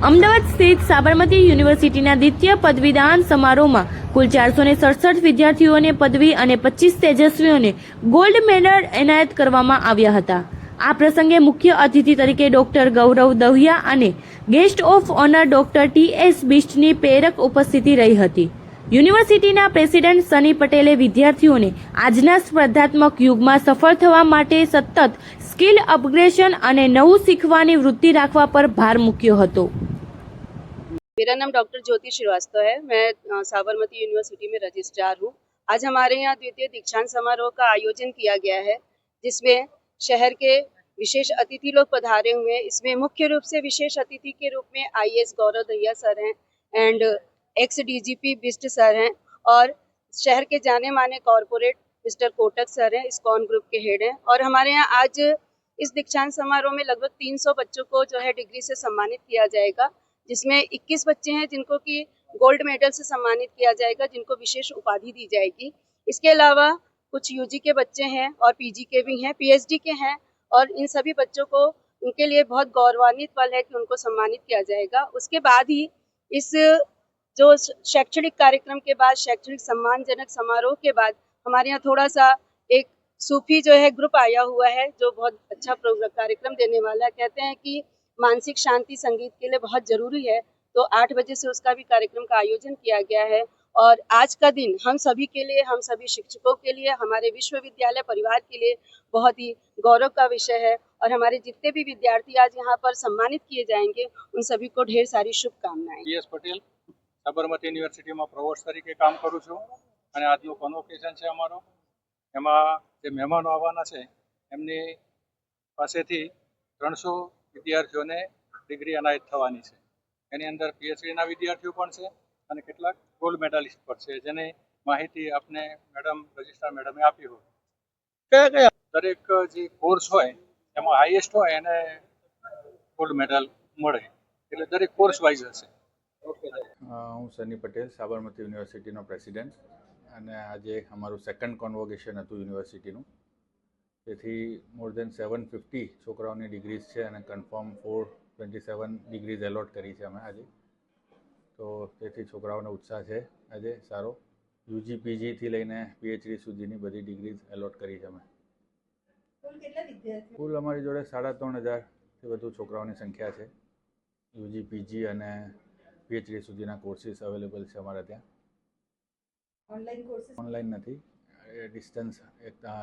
અમદાવાદ સ્થિત સાબરમતી યુનિવર્સિટીના દ્વિતીય પદવીદાન સમારોહમાં કુલ 467 વિદ્યાર્થીઓને પદવી અને 25 તેજસ્વીઓને ગોલ્ડ મેડલ એનાયત કરવામાં આવ્યા હતા। આ પ્રસંગે મુખ્ય અતિથિ તરીકે ડોક્ટર ગૌરવ દહિયા અને ગેસ્ટ ઓફ ઓનર ડોક્ટર ટી.એસ. બિષ્ટની પ્રેરક ઉપસ્થિતિ રહી હતી। યુનિવર્સિટીના પ્રેસિડેન્ટ સની પટેલે વિદ્યાર્થીઓને આજના સ્પર્ધાત્મક યુગમાં સફળ થવા માટે સતત સ્કિલ અપગ્રેડેશન અને નવું શીખવાની વૃત્તિ રાખવા પર ભાર મૂક્યો હતો। मेरा नाम डॉक्टर ज्योति श्रीवास्तव है। मैं साबरमती यूनिवर्सिटी में रजिस्ट्रार हूँ। आज हमारे यहाँ द्वितीय दीक्षांत समारोह का आयोजन किया गया है, जिसमें शहर के विशेष अतिथि लोग पधारे हुए हैं। इसमें मुख्य रूप से विशेष अतिथि के रूप में आईएएस गौरव दहिया सर हैं and x DGP Bisht sir हैं, और शहर के जाने माने कॉरपोरेट मिस्टर कोटक सर हैं, इस्कॉन ग्रुप के हेड हैं। और हमारे यहाँ आज इस दीक्षांत समारोह में लगभग 300 बच्चों को जो है डिग्री से सम्मानित किया जाएगा, जिसमें 21 बच्चे हैं जिनको कि गोल्ड मेडल से सम्मानित किया जाएगा, जिनको विशेष उपाधि दी जाएगी। इसके अलावा कुछ यूजी के बच्चे हैं और पीजी के भी हैं, पीएचडी के हैं, और इन सभी बच्चों को उनके लिए बहुत गौरवान्वित पल है कि उनको सम्मानित किया जाएगा। उसके बाद ही इस जो शैक्षणिक कार्यक्रम के बाद, शैक्षणिक सम्मानजनक समारोह के बाद, हमारे यहाँ थोड़ा सा एक सूफी जो है ग्रुप आया हुआ है, जो बहुत अच्छा कार्यक्रम देने वाला है। कहते हैं कि मानसिक शांति संगीत के लिए बहुत जरूरी है, तो 8 बजे से उसका भी कार्यक्रम का आयोजन किया गया है। और आज का दिन हम सभी के लिए, हम सभी शिक्षकों के लिए, हमारे विश्वविद्यालय परिवार के लिए बहुत ही गौरव का विषय है। और हमारे जितने भी विद्यार्थी आज यहाँ पर सम्मानित किए जाएंगे, उन सभी को ढेर सारी शुभकामनाएं। ટી.એસ. પટેલ સાબરમતી યુનિવર્સિટીમાં પ્રવોસ્ટ તરીકે કામ કરું છું, અને આજનું કોન્વોકેશન છે અમારો। એમાં જે મહેમાનો આવવાના છે એમની પાસેથી 300 વિદ્યાર્થીઓને ડિગ્રી એનાયત થવાની છે। એની અંદર પીએચડીના વિદ્યાર્થીઓ પણ છે અને કેટલાક ગોલ્ડ મેડાલિસ્ટ પણ છે, જેની માહિતી આપને મેડમ રજિસ્ટ્રાર મેડમે આપી હોય। કયા કયા દરેક જે કોર્સ હોય એમાં હાઈએસ્ટ હોય એને ગોલ્ડ મેડલ મળે, એટલે દરેક કોર્સ વાઇઝ હશે। હું સની પટેલ, સાબરમતી યુનિવર્સિટીનો પ્રેસિડેન્ટ, અને આજે અમારું સેકન્ડ કોન્વોકેશન હતું યુનિવર્સિટીનું। તેથી મોર દેન 750 છોકરાઓની ડિગ્રીઝ છે અને કન્ફર્મ 427 ડિગ્રીઝ એલોટ કરી છે અમે આજે। તો તેથી છોકરાઓનો ઉત્સાહ છે આજે સારો। યુજી પીજીથી લઈને પીએચડી સુધીની બધી ડિગ્રીઝ એલોટ કરી છે અમે। કુલ અમારી જોડે 3500થી વધુ છોકરાઓની સંખ્યા છે। યુજી પીજી અને પીએચડી સુધીના કોર્સીસ અવેલેબલ છે અમારા ત્યાં। ઓનલાઈન નથી, ડિસ્ટન્સ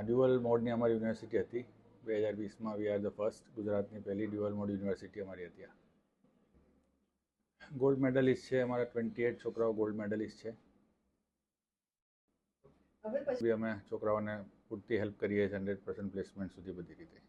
ડ્યુઅલ મોડની અમારી યુનિવર્સિટી હતી 2020માં। વી આર ધ ફર્સ્ટ, ગુજરાતની પહેલી ડ્યુઅલ મોડ યુનિવર્સિટી અમારી હતી આ। ગોલ્ડ મેડલિસ્ટ છે અમારા 28 છોકરાઓ ગોલ્ડ મેડલિસ્ટ છે। બી અમે છોકરાઓને પૂરતી હેલ્પ કરીએ છીએ 100% પ્લેસમેન્ટ સુધી બધી રીતે।